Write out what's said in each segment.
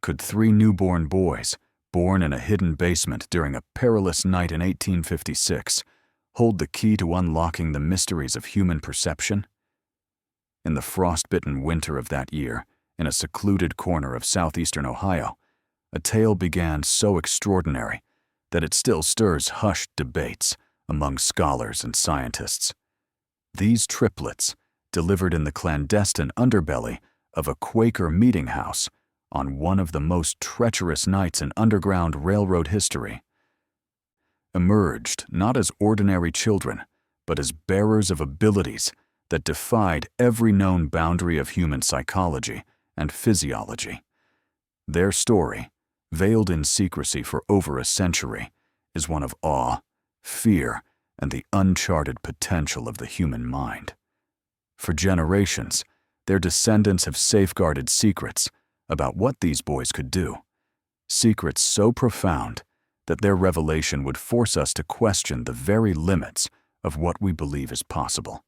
could 3 newborn boys, born in a hidden basement during a perilous night in 1856, hold the key to unlocking the mysteries of human perception? In the frostbitten winter of that year, in a secluded corner of southeastern Ohio, a tale began so extraordinary that it still stirs hushed debates among scholars and scientists. These triplets, delivered in the clandestine underbelly of a Quaker meeting house on one of the most treacherous nights in Underground Railroad history, emerged not as ordinary children, but as bearers of abilities that defied every known boundary of human psychology and physiology. Their story, veiled in secrecy for over a century, is one of awe, fear, and the uncharted potential of the human mind. For generations, their descendants have safeguarded secrets about what these boys could do, secrets so profound that their revelation would force us to question the very limits of what we believe is possible.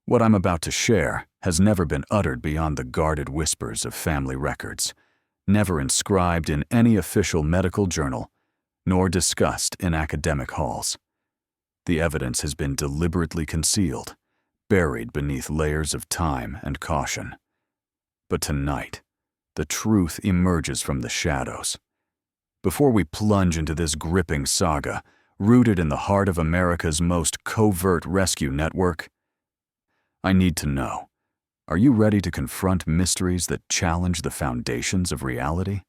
What I'm about to share has never been uttered beyond the guarded whispers of family records, never inscribed in any official medical journal, nor discussed in academic halls. The evidence has been deliberately concealed, buried beneath layers of time and caution. But tonight, the truth emerges from the shadows. Before we plunge into this gripping saga, rooted in the heart of America's most covert rescue network, I need to know, are you ready to confront mysteries that challenge the foundations of reality?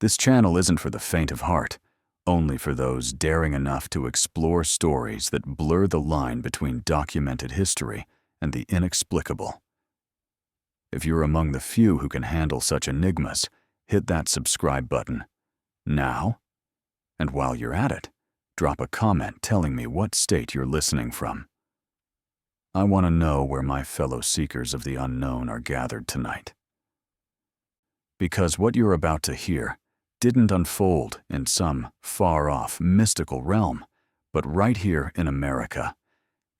This channel isn't for the faint of heart, only for those daring enough to explore stories that blur the line between documented history and the inexplicable. If you're among the few who can handle such enigmas, hit that subscribe button now. And while you're at it, drop a comment telling me what state you're listening from. I want to know where my fellow seekers of the unknown are gathered tonight. Because what you're about to hear didn't unfold in some far-off mystical realm, but right here in America,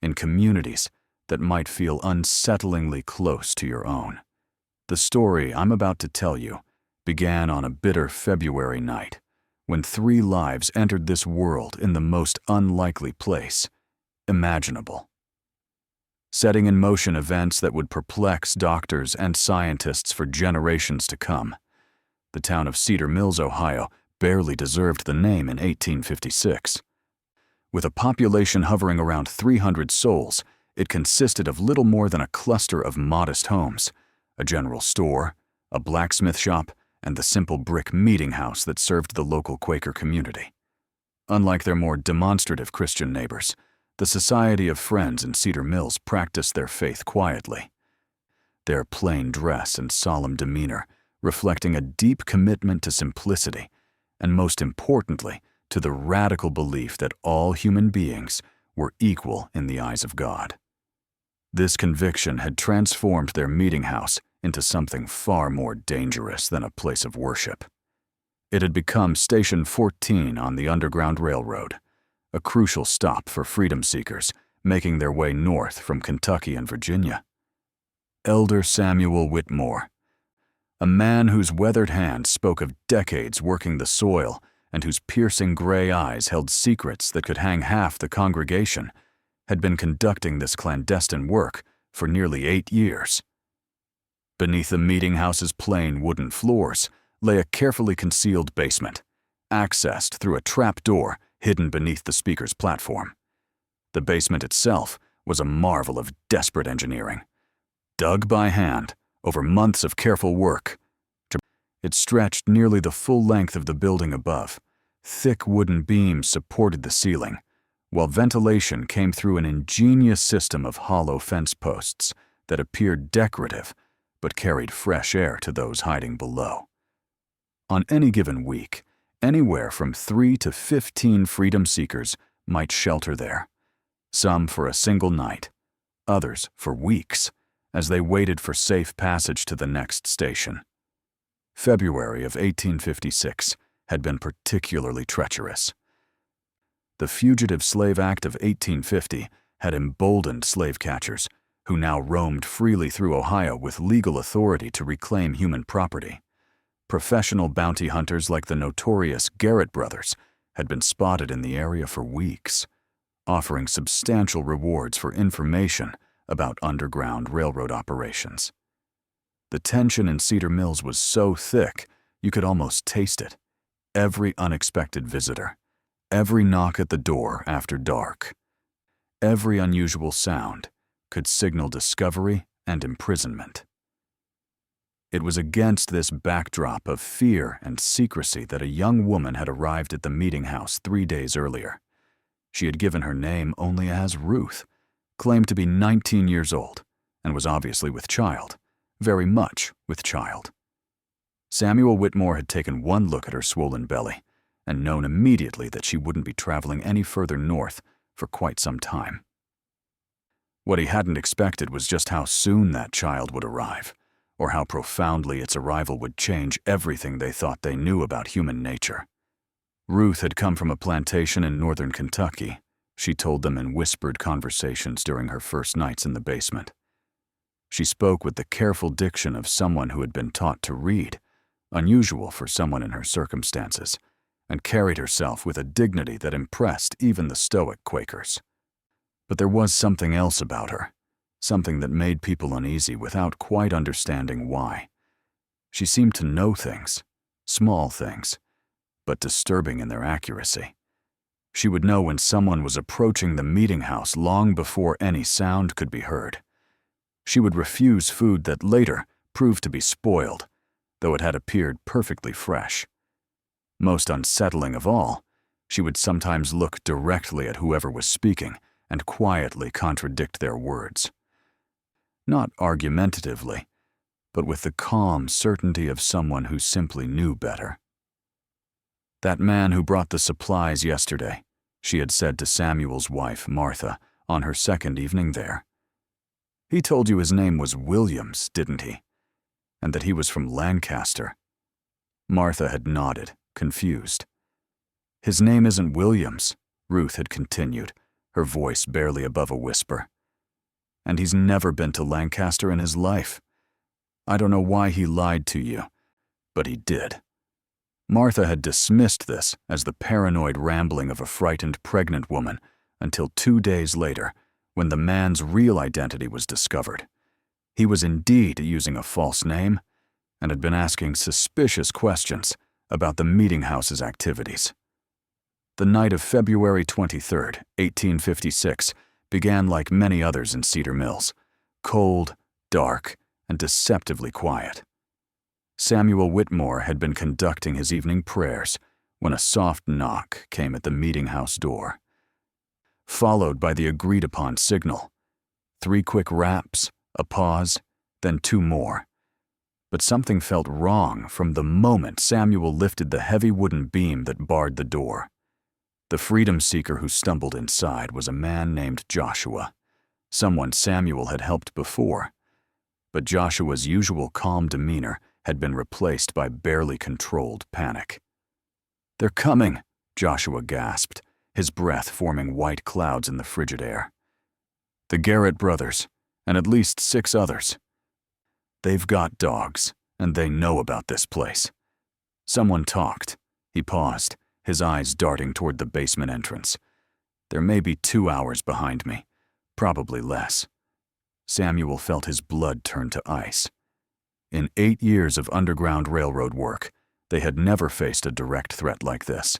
in communities that might feel unsettlingly close to your own. The story I'm about to tell you began on a bitter February night when 3 lives entered this world in the most unlikely place imaginable, setting in motion events that would perplex doctors and scientists for generations to come. The town of Cedar Mills, Ohio, barely deserved the name in 1856. With a population hovering around 300 souls, it consisted of little more than a cluster of modest homes, a general store, a blacksmith shop, and the simple brick meeting house that served the local Quaker community. Unlike their more demonstrative Christian neighbors, the Society of Friends in Cedar Mills practiced their faith quietly, their plain dress and solemn demeanor reflecting a deep commitment to simplicity, and most importantly, to the radical belief that all human beings were equal in the eyes of God. This conviction had transformed their meeting house into something far more dangerous than a place of worship. It had become Station 14 on the Underground Railroad, a crucial stop for freedom seekers making their way north from Kentucky and Virginia. Elder Samuel Whitmore, a man whose weathered hands spoke of decades working the soil and whose piercing gray eyes held secrets that could hang half the congregation, had been conducting this clandestine work for nearly 8 years. Beneath the meeting house's plain wooden floors lay a carefully concealed basement, accessed through a trap door hidden beneath the speaker's platform. The basement itself was a marvel of desperate engineering. Dug by hand, over months of careful work, it stretched nearly the full length of the building above. Thick wooden beams supported the ceiling, while ventilation came through an ingenious system of hollow fence posts that appeared decorative but carried fresh air to those hiding below. On any given week, anywhere from 3 to 15 freedom seekers might shelter there, some for a single night, others for weeks, as they waited for safe passage to the next station. February of 1856 had been particularly treacherous. The Fugitive Slave Act of 1850 had emboldened slave catchers, who now roamed freely through Ohio with legal authority to reclaim human property. Professional bounty hunters like the notorious Garrett brothers had been spotted in the area for weeks, offering substantial rewards for information about underground railroad operations. The tension in Cedar Mills was so thick you could almost taste it. Every unexpected visitor, every knock at the door after dark, every unusual sound could signal discovery and imprisonment. It was against this backdrop of fear and secrecy that a young woman had arrived at the meeting house 3 days earlier. She had given her name only as Ruth, claimed to be 19 years old, and was obviously with child, very much with child. Samuel Whitmore had taken one look at her swollen belly and known immediately that she wouldn't be traveling any further north for quite some time. What he hadn't expected was just how soon that child would arrive, or how profoundly its arrival would change everything they thought they knew about human nature. Ruth had come from a plantation in northern Kentucky, she told them in whispered conversations during her first nights in the basement. She spoke with the careful diction of someone who had been taught to read, unusual for someone in her circumstances, and carried herself with a dignity that impressed even the stoic Quakers. But there was something else about her, something that made people uneasy without quite understanding why. She seemed to know things, small things, but disturbing in their accuracy. She would know when someone was approaching the meeting house long before any sound could be heard. She would refuse food that later proved to be spoiled, though it had appeared perfectly fresh. Most unsettling of all, she would sometimes look directly at whoever was speaking and quietly contradict their words. Not argumentatively, but with the calm certainty of someone who simply knew better. "That man who brought the supplies yesterday," she had said to Samuel's wife, Martha, on her second evening there. "He told you his name was Williams, didn't he? And that he was from Lancaster." Martha had nodded, confused. "His name isn't Williams," Ruth had continued, her voice barely above a whisper. "And he's never been to Lancaster in his life. I don't know why he lied to you, but he did." Martha had dismissed this as the paranoid rambling of a frightened pregnant woman until 2 days later, when the man's real identity was discovered. He was indeed using a false name and had been asking suspicious questions about the meeting house's activities. The night of February 23rd, 1856, began like many others in Cedar Mills, cold, dark, and deceptively quiet. Samuel Whitmore had been conducting his evening prayers when a soft knock came at the meeting house door, followed by the agreed-upon signal. 3 quick raps, a pause, then 2 more. But something felt wrong from the moment Samuel lifted the heavy wooden beam that barred the door. The freedom seeker who stumbled inside was a man named Joshua, someone Samuel had helped before. But Joshua's usual calm demeanor had been replaced by barely controlled panic. "They're coming," Joshua gasped, his breath forming white clouds in the frigid air. "The Garrett brothers, and at least 6 others. They've got dogs, and they know about this place." Someone talked. He paused, his eyes darting toward the basement entrance. "There may be 2 hours behind me, probably less." Samuel felt his blood turn to ice. In 8 years of underground railroad work, they had never faced a direct threat like this.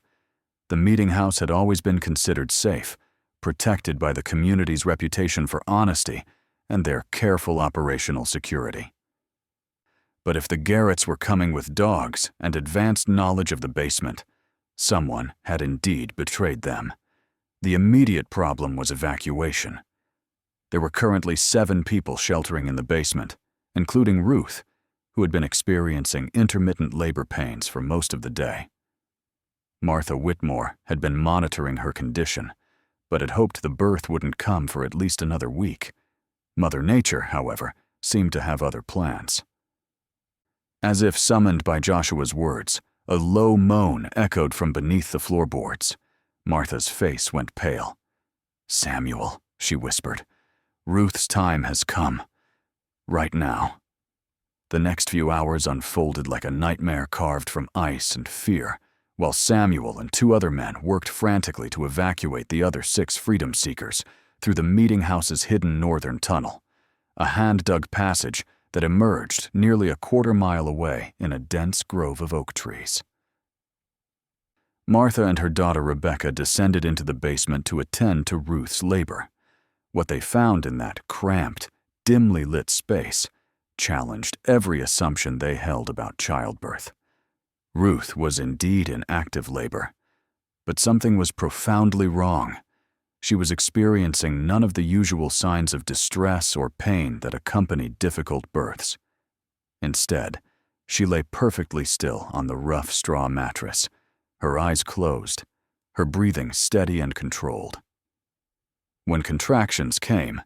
The meeting house had always been considered safe, protected by the community's reputation for honesty and their careful operational security. But if the Garretts were coming with dogs and advanced knowledge of the basement, someone had indeed betrayed them. The immediate problem was evacuation. There were currently 7 people sheltering in the basement, including Ruth, who had been experiencing intermittent labor pains for most of the day. Martha Whitmore had been monitoring her condition, but had hoped the birth wouldn't come for at least another week. Mother Nature, however, seemed to have other plans. As if summoned by Joshua's words, a low moan echoed from beneath the floorboards. Martha's face went pale. "Samuel," she whispered, "Ruth's time has come. Right now." The next few hours unfolded like a nightmare carved from ice and fear, while Samuel and 2 other men worked frantically to evacuate the other 6 freedom seekers through the meeting house's hidden northern tunnel, a hand-dug passage that emerged nearly a quarter-mile away in a dense grove of oak trees. Martha and her daughter Rebecca descended into the basement to attend to Ruth's labor. What they found in that cramped, dimly lit space challenged every assumption they held about childbirth. Ruth was indeed in active labor, but something was profoundly wrong. She was experiencing none of the usual signs of distress or pain that accompany difficult births. Instead, she lay perfectly still on the rough straw mattress, her eyes closed, her breathing steady and controlled. When contractions came,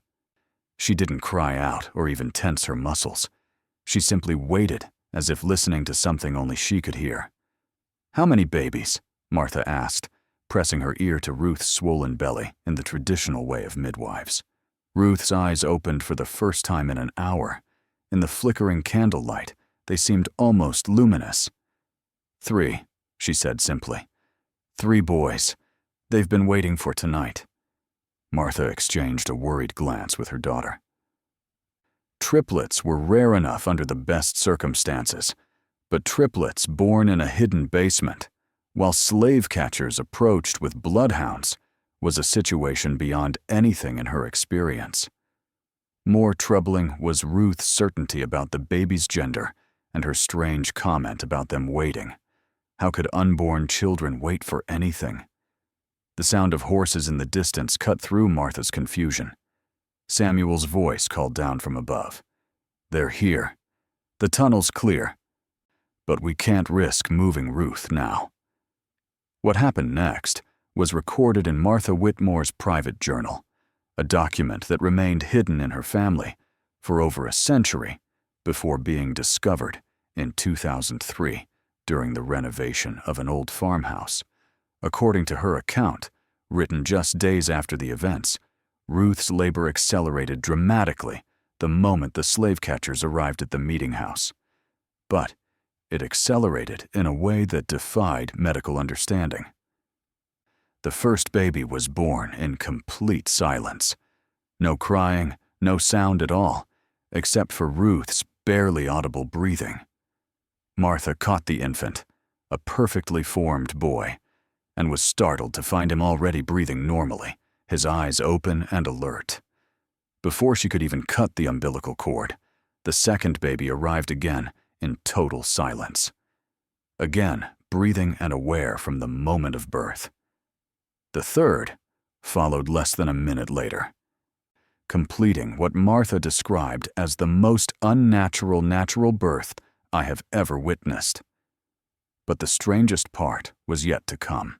she didn't cry out or even tense her muscles. She simply waited, as if listening to something only she could hear. "How many babies?" Martha asked, pressing her ear to Ruth's swollen belly in the traditional way of midwives. Ruth's eyes opened for the first time in an hour. In the flickering candlelight, they seemed almost luminous. "3," she said simply. "3 boys. They've been waiting for tonight." Martha exchanged a worried glance with her daughter. Triplets were rare enough under the best circumstances, but triplets born in a hidden basement, while slave catchers approached with bloodhounds, was a situation beyond anything in her experience. More troubling was Ruth's certainty about the baby's gender and her strange comment about them waiting. How could unborn children wait for anything? The sound of horses in the distance cut through Martha's confusion. Samuel's voice called down from above. "They're here. The tunnel's clear. But we can't risk moving Ruth now." What happened next was recorded in Martha Whitmore's private journal, a document that remained hidden in her family for over a century before being discovered in 2003 during the renovation of an old farmhouse. According to her account, written just days after the events, Ruth's labor accelerated dramatically the moment the slave catchers arrived at the meeting house. But it accelerated in a way that defied medical understanding. The first baby was born in complete silence. No crying, no sound at all, except for Ruth's barely audible breathing. Martha caught the infant, a perfectly formed boy, and was startled to find him already breathing normally, his eyes open and alert. Before she could even cut the umbilical cord, the second baby arrived again in total silence. Again, breathing and aware from the moment of birth. The third followed less than a minute later, completing what Martha described as the most unnatural natural birth I have ever witnessed. But the strangest part was yet to come.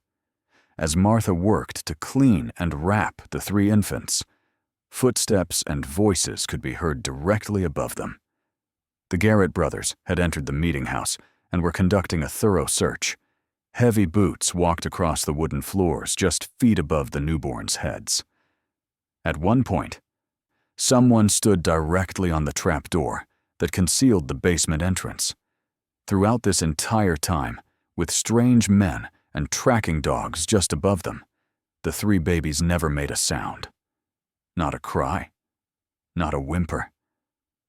As Martha worked to clean and wrap the 3 infants, footsteps and voices could be heard directly above them. The Garrett brothers had entered the meeting house and were conducting a thorough search. Heavy boots walked across the wooden floors just feet above the newborns' heads. At one point, someone stood directly on the trapdoor that concealed the basement entrance. Throughout this entire time, with strange men and tracking dogs just above them, the 3 babies never made a sound. Not a cry, not a whimper,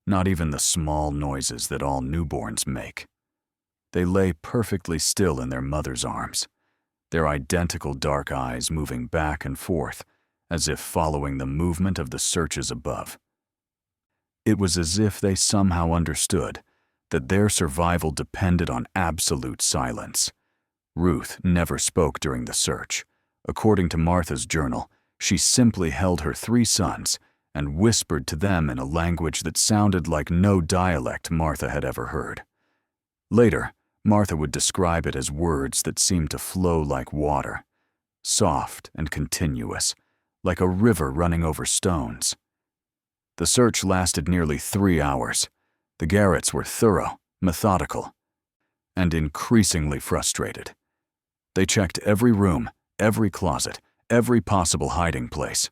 not even the small noises that all newborns make. They lay perfectly still in their mother's arms, their identical dark eyes moving back and forth as if following the movement of the searches above. It was as if they somehow understood that their survival depended on absolute silence. Ruth never spoke during the search. According to Martha's journal, she simply held her 3 sons and whispered to them in a language that sounded like no dialect Martha had ever heard. Later, Martha would describe it as words that seemed to flow like water, soft and continuous, like a river running over stones. The search lasted nearly 3 hours. The Garretts were thorough, methodical, and increasingly frustrated. They checked every room, every closet, every possible hiding place.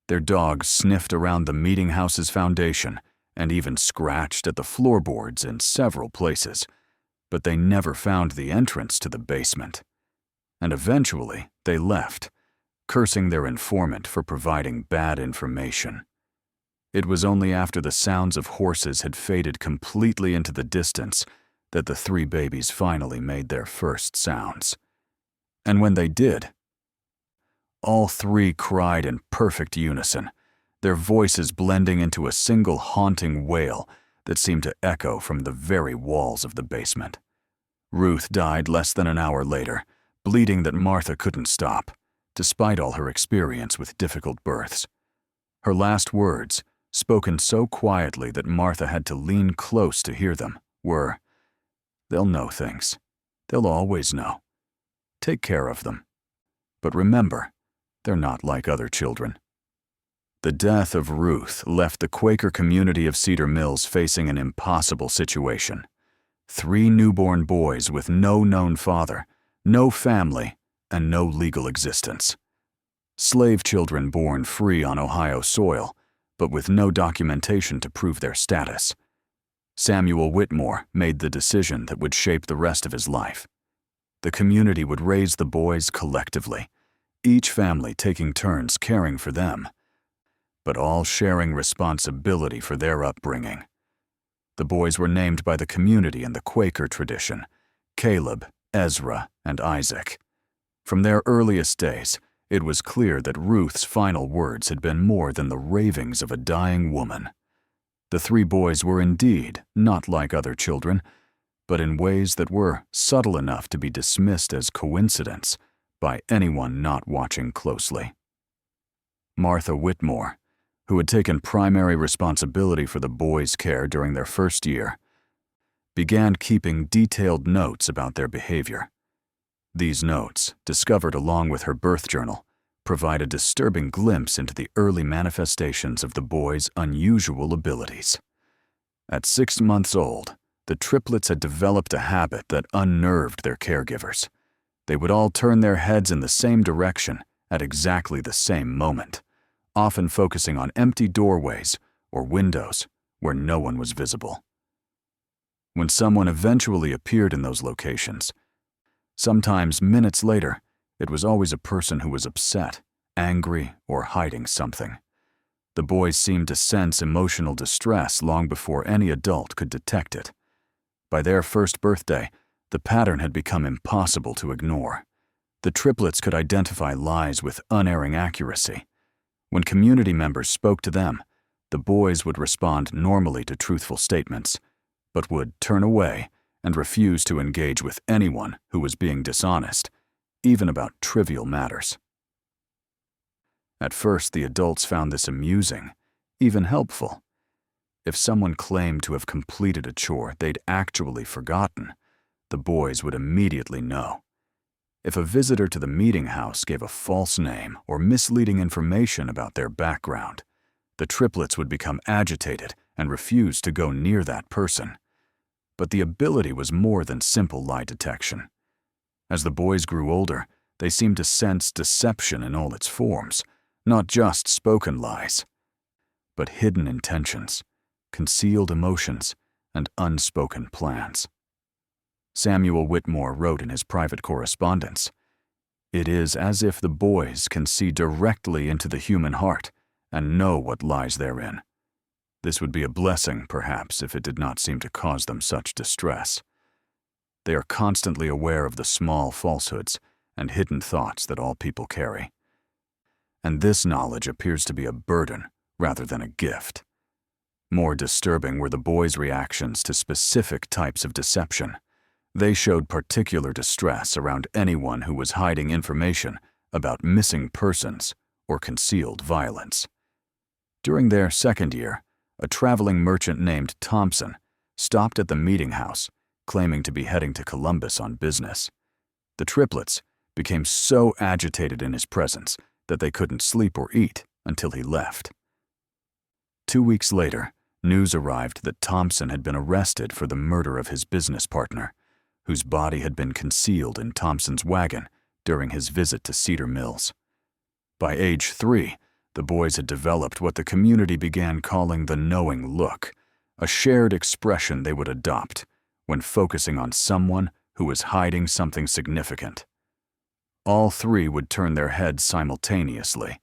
Their dogs sniffed around the meeting house's foundation and even scratched at the floorboards in several places, but they never found the entrance to the basement. And eventually, they left, cursing their informant for providing bad information. It was only after the sounds of horses had faded completely into the distance that the three babies finally made their first sounds. And when they did, all three cried in perfect unison, their voices blending into a single haunting wail that seemed to echo from the very walls of the basement. Ruth died less than an hour later, bleeding that Martha couldn't stop, despite all her experience with difficult births. Her last words, spoken so quietly that Martha had to lean close to hear them, were, "They'll know things. They'll always know. Take care of them. But remember, they're not like other children." The death of Ruth left the Quaker community of Cedar Mills facing an impossible situation. 3 newborn boys with no known father, no family, and no legal existence. Slave children born free on Ohio soil, but with no documentation to prove their status. Samuel Whitmore made the decision that would shape the rest of his life. The community would raise the boys collectively, each family taking turns caring for them, but all sharing responsibility for their upbringing. The boys were named by the community in the Quaker tradition: Caleb, Ezra, and Isaac. From their earliest days, it was clear that Ruth's final words had been more than the ravings of a dying woman. The 3 boys were indeed not like other children, but in ways that were subtle enough to be dismissed as coincidence by anyone not watching closely. Martha Whitmore, who had taken primary responsibility for the boys' care during their first year, began keeping detailed notes about their behavior. These notes, discovered along with her birth journal, provide a disturbing glimpse into the early manifestations of the boys' unusual abilities. At 6 months old, the triplets had developed a habit that unnerved their caregivers. They would all turn their heads in the same direction at exactly the same moment, often focusing on empty doorways or windows where no one was visible. When someone eventually appeared in those locations, sometimes minutes later, it was always a person who was upset, angry, or hiding something. The boys seemed to sense emotional distress long before any adult could detect it. By their first birthday, the pattern had become impossible to ignore. The triplets could identify lies with unerring accuracy. When community members spoke to them, the boys would respond normally to truthful statements, but would turn away and refuse to engage with anyone who was being dishonest, even about trivial matters. At first, the adults found this amusing, even helpful. If someone claimed to have completed a chore they'd actually forgotten, the boys would immediately know. If a visitor to the meeting house gave a false name or misleading information about their background, the triplets would become agitated and refuse to go near that person. But the ability was more than simple lie detection. As the boys grew older, they seemed to sense deception in all its forms, not just spoken lies, but hidden intentions, concealed emotions, and unspoken plans. Samuel Whitmore wrote in his private correspondence, "It is as if the boys can see directly into the human heart and know what lies therein. This would be a blessing, perhaps, if it did not seem to cause them such distress. They are constantly aware of the small falsehoods and hidden thoughts that all people carry. And this knowledge appears to be a burden rather than a gift." More disturbing were the boys' reactions to specific types of deception. They showed particular distress around anyone who was hiding information about missing persons or concealed violence. During their second year, a traveling merchant named Thompson stopped at the meeting house, claiming to be heading to Columbus on business. The triplets became so agitated in his presence that they couldn't sleep or eat until he left. 2 weeks later, news arrived that Thompson had been arrested for the murder of his business partner, whose body had been concealed in Thompson's wagon during his visit to Cedar Mills. By age 3, the boys had developed what the community began calling the knowing look, a shared expression they would adopt when focusing on someone who was hiding something significant. All three would turn their heads simultaneously,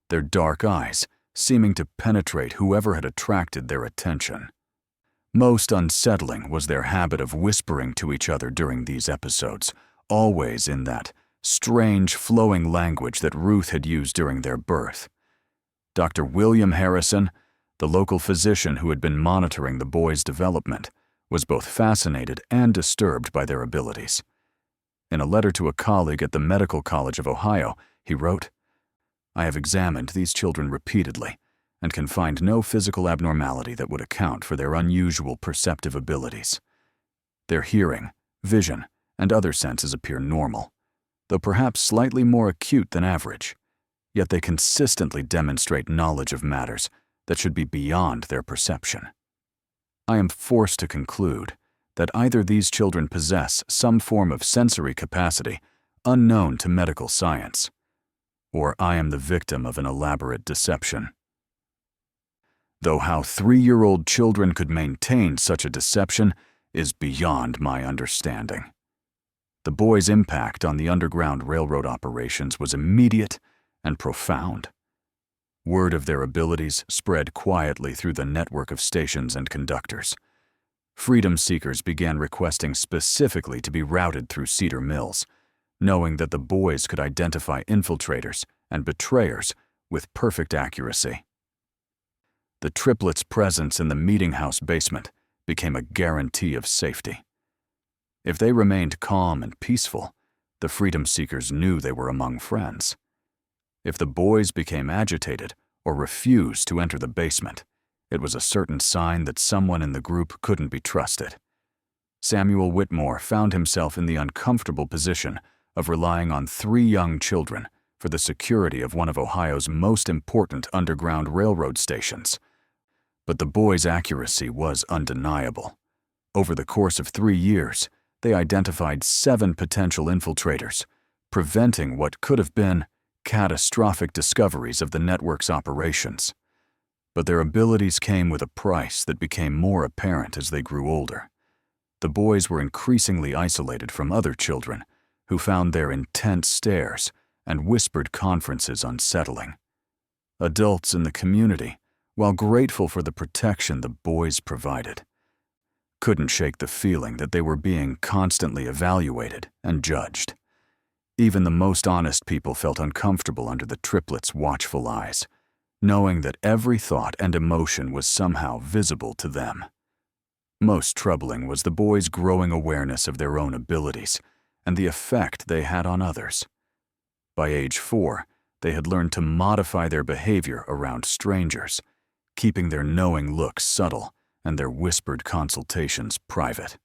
their dark eyes seeming to penetrate whoever had attracted their attention. Most unsettling was their habit of whispering to each other during these episodes, always in that strange, flowing language that Ruth had used during their birth. Dr. William Harrison, the local physician who had been monitoring the boys' development, was both fascinated and disturbed by their abilities. In a letter to a colleague at the Medical College of Ohio, he wrote, "I have examined these children repeatedly and can find no physical abnormality that would account for their unusual perceptive abilities. Their hearing, vision, and other senses appear normal, though perhaps slightly more acute than average, yet they consistently demonstrate knowledge of matters that should be beyond their perception. I am forced to conclude that either these children possess some form of sensory capacity unknown to medical science, or I am the victim of an elaborate deception." Though how 3-year-old children could maintain such a deception is beyond my understanding. The boys' impact on the Underground Railroad operations was immediate and profound. Word of their abilities spread quietly through the network of stations and conductors. Freedom seekers began requesting specifically to be routed through Cedar Mills, knowing that the boys could identify infiltrators and betrayers with perfect accuracy. The Triplets' presence in the meeting house basement became a guarantee of safety. If they remained calm and peaceful, the freedom seekers knew they were among friends. If the boys became agitated or refused to enter the basement, it was a certain sign that someone in the group couldn't be trusted. Samuel Whitmore found himself in the uncomfortable position of relying on 3 young children for the security of one of Ohio's most important Underground Railroad stations. But the boys' accuracy was undeniable. Over the course of 3 years, they identified 7 potential infiltrators, preventing what could have been catastrophic discoveries of the network's operations. But their abilities came with a price that became more apparent as they grew older. The boys were increasingly isolated from other children, who found their intense stares and whispered conferences unsettling. Adults in the community, while grateful for the protection the boys provided, couldn't shake the feeling that they were being constantly evaluated and judged. Even the most honest people felt uncomfortable under the Triplets' watchful eyes, knowing that every thought and emotion was somehow visible to them. Most troubling was the boys' growing awareness of their own abilities and the effect they had on others. By age 4, they had learned to modify their behavior around strangers, keeping their knowing looks subtle and their whispered consultations private.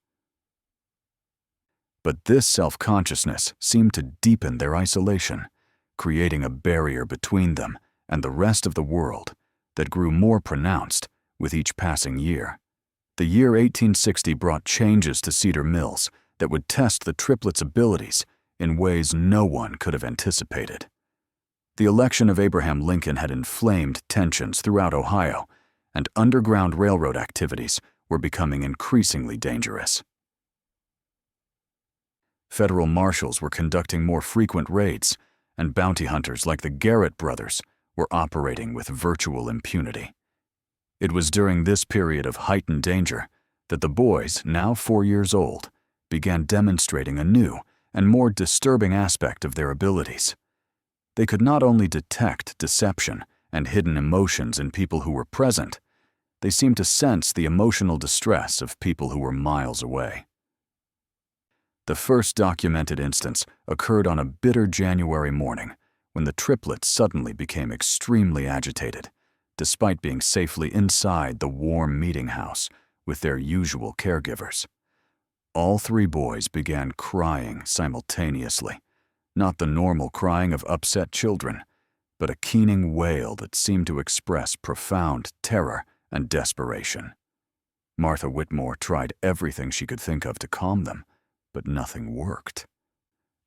But this self-consciousness seemed to deepen their isolation, creating a barrier between them and the rest of the world that grew more pronounced with each passing year. The year 1860 brought changes to Cedar Mills that would test the Triplets' abilities in ways no one could have anticipated. The election of Abraham Lincoln had inflamed tensions throughout Ohio, and Underground Railroad activities were becoming increasingly dangerous. Federal marshals were conducting more frequent raids, and bounty hunters like the Garrett brothers were operating with virtual impunity. It was during this period of heightened danger that the boys, now 4 years old, began demonstrating a new and more disturbing aspect of their abilities. They could not only detect deception and hidden emotions in people who were present, they seemed to sense the emotional distress of people who were miles away. The first documented instance occurred on a bitter January morning when the Triplets suddenly became extremely agitated, despite being safely inside the warm meeting house with their usual caregivers. All 3 boys began crying simultaneously, not the normal crying of upset children, but a keening wail that seemed to express profound terror and desperation. Martha Whitmore tried everything she could think of to calm them, but nothing worked.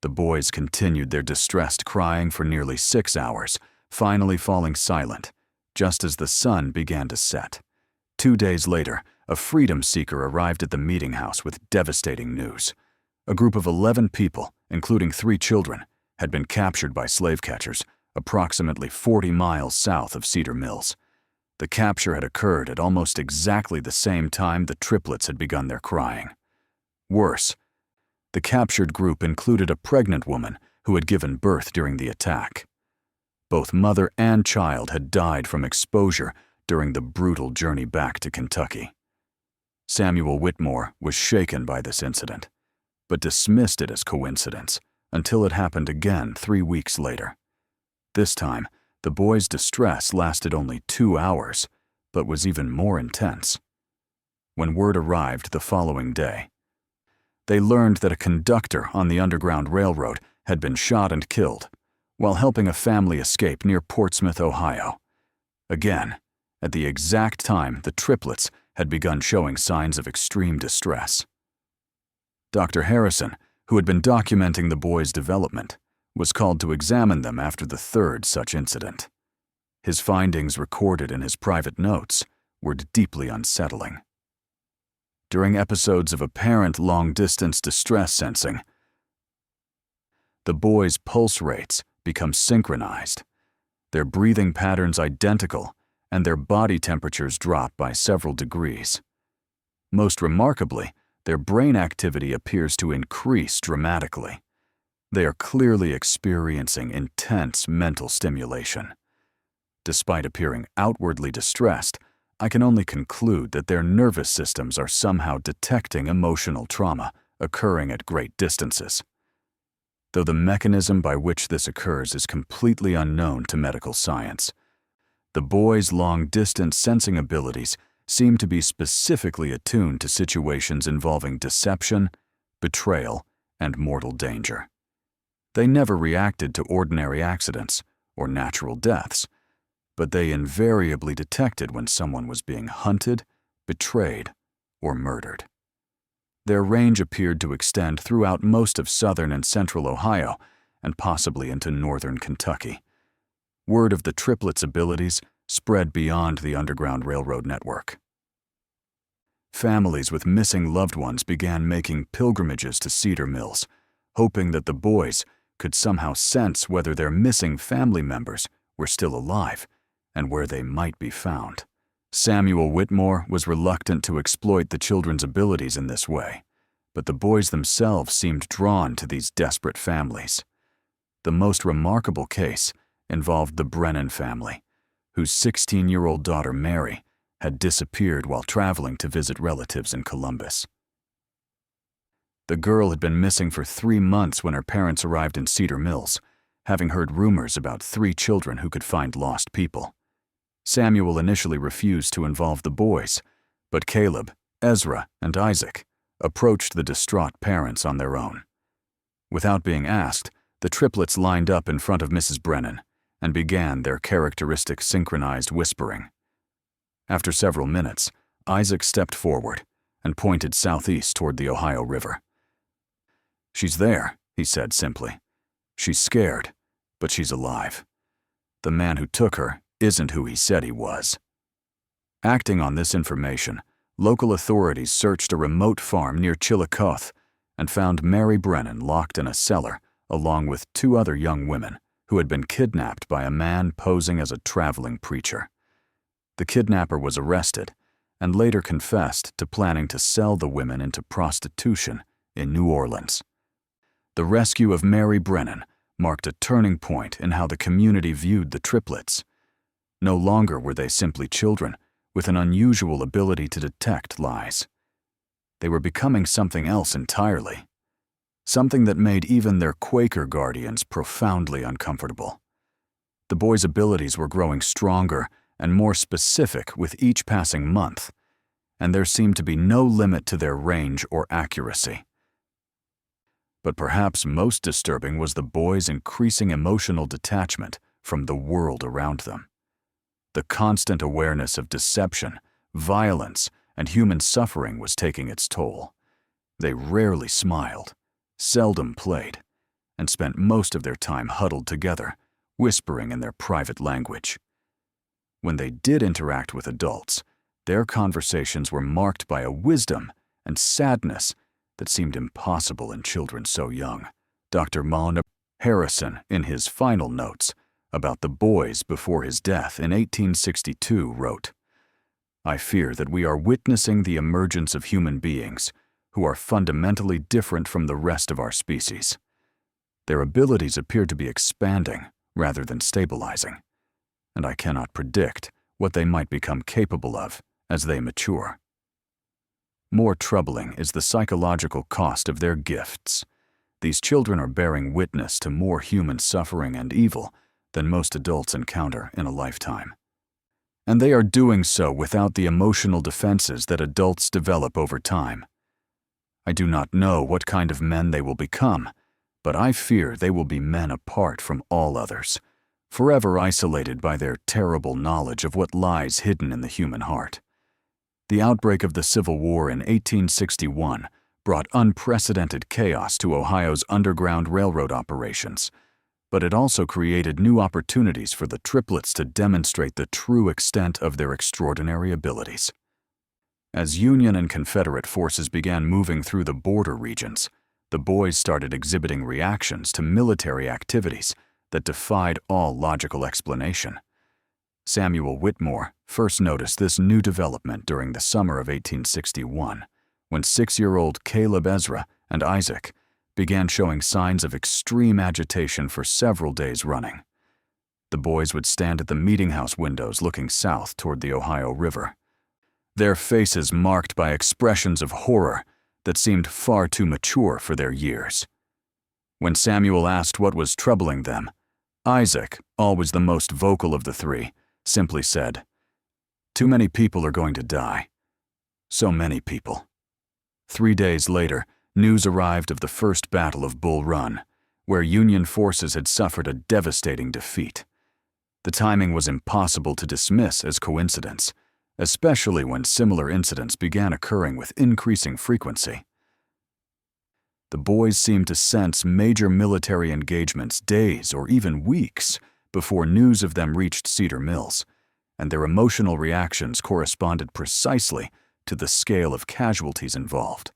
The boys continued their distressed crying for nearly 6 hours, finally falling silent, just as the sun began to set. 2 days later, a freedom seeker arrived at the meeting house with devastating news. A group of 11 people, including 3 children, had been captured by slave catchers approximately 40 miles south of Cedar Mills. The capture had occurred at almost exactly the same time the triplets had begun their crying. Worse, the captured group included a pregnant woman who had given birth during the attack. Both mother and child had died from exposure during the brutal journey back to Kentucky. Samuel Whitmore was shaken by this incident, but dismissed it as coincidence until it happened again 3 weeks later. This time, the boys' distress lasted only 2 hours, but was even more intense. When word arrived the following day, they learned that a conductor on the Underground Railroad had been shot and killed while helping a family escape near Portsmouth, Ohio. Again, at the exact time the triplets had begun showing signs of extreme distress. Dr. Harrison, who had been documenting the boys' development, was called to examine them after the 3rd such incident. His findings, recorded in his private notes, were deeply unsettling. During episodes of apparent long-distance distress sensing, the boys' pulse rates become synchronized, their breathing patterns identical, and their body temperatures drop by several degrees. Most remarkably, their brain activity appears to increase dramatically. They are clearly experiencing intense mental stimulation. Despite appearing outwardly distressed, I can only conclude that their nervous systems are somehow detecting emotional trauma occurring at great distances. Though the mechanism by which this occurs is completely unknown to medical science, the boys' long-distance sensing abilities seem to be specifically attuned to situations involving deception, betrayal, and mortal danger. They never reacted to ordinary accidents or natural deaths, but they invariably detected when someone was being hunted, betrayed, or murdered. Their range appeared to extend throughout most of southern and central Ohio and possibly into northern Kentucky. Word of the triplets' abilities spread beyond the Underground Railroad network. Families with missing loved ones began making pilgrimages to Cedar Mills, hoping that the boys could somehow sense whether their missing family members were still alive and where they might be found. Samuel Whitmore was reluctant to exploit the children's abilities in this way, but the boys themselves seemed drawn to these desperate families. The most remarkable case involved the Brennan family, whose 16-year-old daughter Mary had disappeared while traveling to visit relatives in Columbus. The girl had been missing for 3 months when her parents arrived in Cedar Mills, having heard rumors about 3 children who could find lost people. Samuel initially refused to involve the boys, but Caleb, Ezra, and Isaac approached the distraught parents on their own. Without being asked, the triplets lined up in front of Mrs. Brennan and began their characteristic synchronized whispering. After several minutes, Isaac stepped forward and pointed southeast toward the Ohio River. "She's there," he said simply. "She's scared, but she's alive. The man who took her isn't who he said he was." Acting on this information, local authorities searched a remote farm near Chillicothe and found Mary Brennan locked in a cellar along with 2 other young women who had been kidnapped by a man posing as a traveling preacher. The kidnapper was arrested and later confessed to planning to sell the women into prostitution in New Orleans. The rescue of Mary Brennan marked a turning point in how the community viewed the triplets. No longer were they simply children with an unusual ability to detect lies. They were becoming something else entirely, something that made even their Quaker guardians profoundly uncomfortable. The boys' abilities were growing stronger and more specific with each passing month, and there seemed to be no limit to their range or accuracy. But perhaps most disturbing was the boys' increasing emotional detachment from the world around them. The constant awareness of deception, violence, and human suffering was taking its toll. They rarely smiled, seldom played, and spent most of their time huddled together, whispering in their private language. When they did interact with adults, Their conversations were marked by a wisdom and sadness that seemed impossible in children so young. Dr. Mona Harrison, in his final notes about the boys before his death in 1862, wrote, "I fear that we are witnessing the emergence of human beings who are fundamentally different from the rest of our species. Their abilities appear to be expanding rather than stabilizing, and I cannot predict what they might become capable of as they mature. More troubling is the psychological cost of their gifts. These children are bearing witness to more human suffering and evil than most adults encounter in a lifetime. And they are doing so without the emotional defenses that adults develop over time. I do not know what kind of men they will become, but I fear they will be men apart from all others, forever isolated by their terrible knowledge of what lies hidden in the human heart." The outbreak of the Civil War in 1861 brought unprecedented chaos to Ohio's Underground Railroad operations, but it also created new opportunities for the Triplets to demonstrate the true extent of their extraordinary abilities. As Union and Confederate forces began moving through the border regions, the boys started exhibiting reactions to military activities that defied all logical explanation. Samuel Whitmore first noticed this new development during the summer of 1861, when 6-year-old Caleb Ezra and Isaac began showing signs of extreme agitation for several days running. The boys would stand at the meeting house windows looking south toward the Ohio River, their faces marked by expressions of horror that seemed far too mature for their years. When Samuel asked what was troubling them, Isaac, always the most vocal of the three, simply said, "Too many people are going to die. So many people." 3 days later, news arrived of the First Battle of Bull Run, where Union forces had suffered a devastating defeat. The timing was impossible to dismiss as coincidence, especially when similar incidents began occurring with increasing frequency. The boys seemed to sense major military engagements days or even weeks before news of them reached Cedar Mills, and their emotional reactions corresponded precisely to the scale of casualties involved.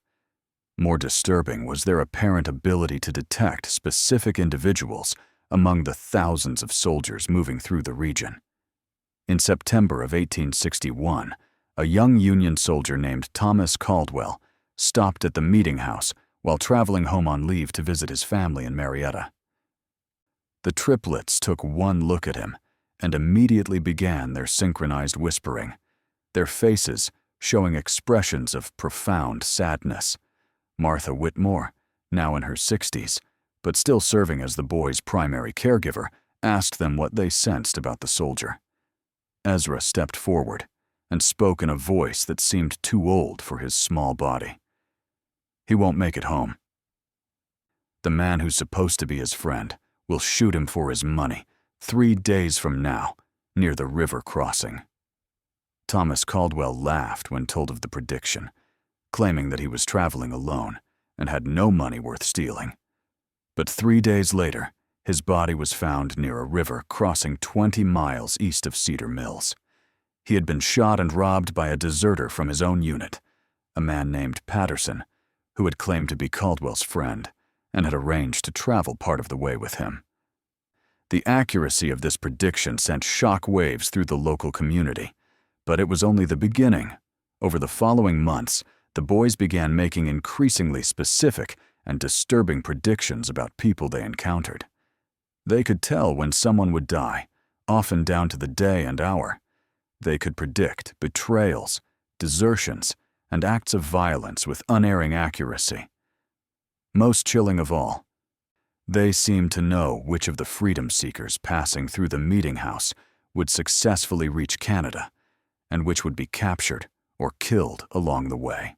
More disturbing was their apparent ability to detect specific individuals among the thousands of soldiers moving through the region. In September of 1861, a young Union soldier named Thomas Caldwell stopped at the meeting house while traveling home on leave to visit his family in Marietta. The Triplets took one look at him and immediately began their synchronized whispering, their faces showing expressions of profound sadness. Martha Whitmore, now in her 60s, but still serving as the boys' primary caregiver, asked them what they sensed about the soldier. Ezra stepped forward and spoke in a voice that seemed too old for his small body. "He won't make it home. The man who's supposed to be his friend will shoot him for his money 3 days from now, near the river crossing." Thomas Caldwell laughed when told of the prediction, claiming that he was traveling alone and had no money worth stealing. But 3 days later, his body was found near a river crossing 20 miles east of Cedar Mills. He had been shot and robbed by a deserter from his own unit, a man named Patterson, who had claimed to be Caldwell's friend and had arranged to travel part of the way with him. The accuracy of this prediction sent shock waves through the local community, but it was only the beginning. Over the following months, the boys began making increasingly specific and disturbing predictions about people they encountered. They could tell when someone would die, often down to the day and hour. They could predict betrayals, desertions, and acts of violence with unerring accuracy. Most chilling of all, they seemed to know which of the freedom seekers passing through the meeting house would successfully reach Canada, and which would be captured or killed along the way.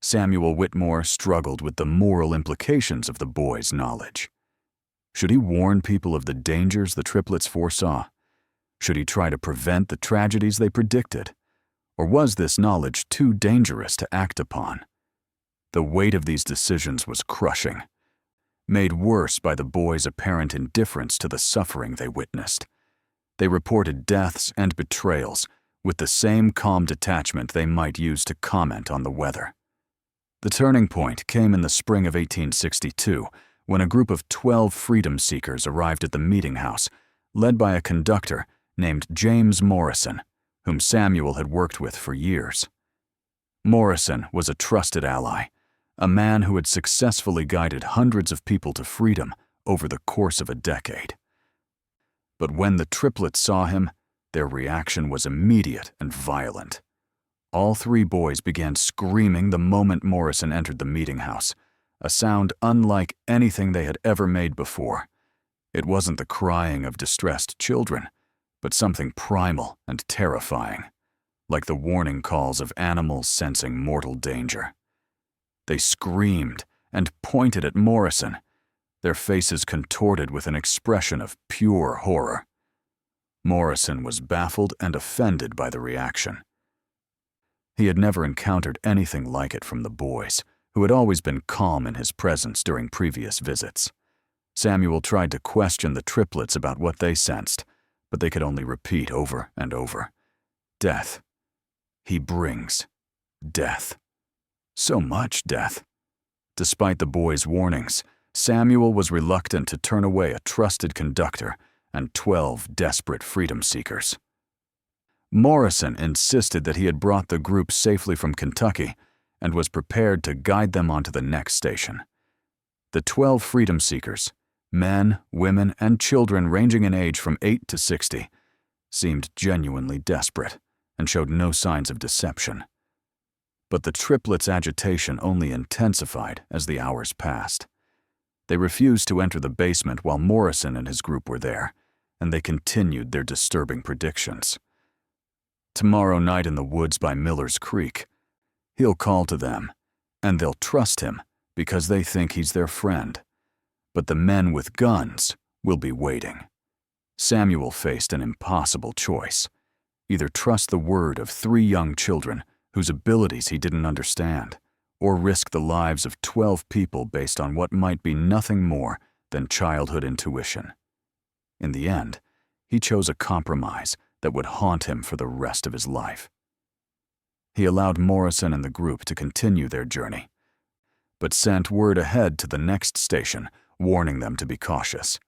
Samuel Whitmore struggled with the moral implications of the boys' knowledge. Should he warn people of the dangers the Triplets foresaw? Should he try to prevent the tragedies they predicted? Or was this knowledge too dangerous to act upon? The weight of these decisions was crushing, made worse by the boys' apparent indifference to the suffering they witnessed. They reported deaths and betrayals with the same calm detachment they might use to comment on the weather. The turning point came in the spring of 1862, when a group of 12 freedom seekers arrived at the meeting house, led by a conductor named James Morrison, whom Samuel had worked with for years. Morrison was a trusted ally, a man who had successfully guided hundreds of people to freedom over the course of a decade. But when the triplets saw him, their reaction was immediate and violent. All three boys began screaming the moment Morrison entered the meeting house, a sound unlike anything they had ever made before. It wasn't the crying of distressed children, but something primal and terrifying, like the warning calls of animals sensing mortal danger. They screamed and pointed at Morrison, their faces contorted with an expression of pure horror. Morrison was baffled and offended by the reaction. He had never encountered anything like it from the boys, who had always been calm in his presence during previous visits. Samuel tried to question the triplets about what they sensed, but they could only repeat over and over. Death. He brings death. So much death. Despite the boys' warnings, Samuel was reluctant to turn away a trusted conductor and 12 desperate freedom seekers. Morrison insisted that he had brought the group safely from Kentucky and was prepared to guide them onto the next station. The 12 freedom seekers, men, women, and children ranging in age from 8 to 60, seemed genuinely desperate and showed no signs of deception. But the triplets' agitation only intensified as the hours passed. They refused to enter the basement while Morrison and his group were there, and they continued their disturbing predictions. Tomorrow night in the woods by Miller's Creek, he'll call to them, and they'll trust him because they think he's their friend. But the men with guns will be waiting. Samuel faced an impossible choice. Either trust the word of 3 young children whose abilities he didn't understand, or risk the lives of 12 people based on what might be nothing more than childhood intuition. In the end, he chose a compromise that would haunt him for the rest of his life. He allowed Morrison and the group to continue their journey, but sent word ahead to the next station, warning them to be cautious.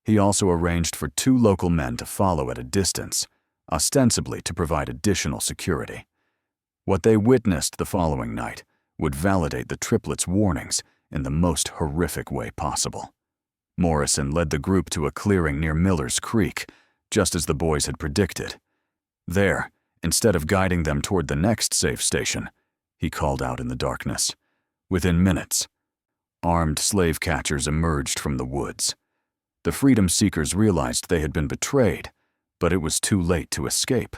He also arranged for 2 local men to follow at a distance, ostensibly to provide additional security. What they witnessed the following night would validate the triplets' warnings in the most horrific way possible. Morrison led the group to a clearing near Miller's Creek, just as the boys had predicted. There, instead of guiding them toward the next safe station, he called out in the darkness. Within minutes, armed slave catchers emerged from the woods. The freedom seekers realized they had been betrayed, but it was too late to escape.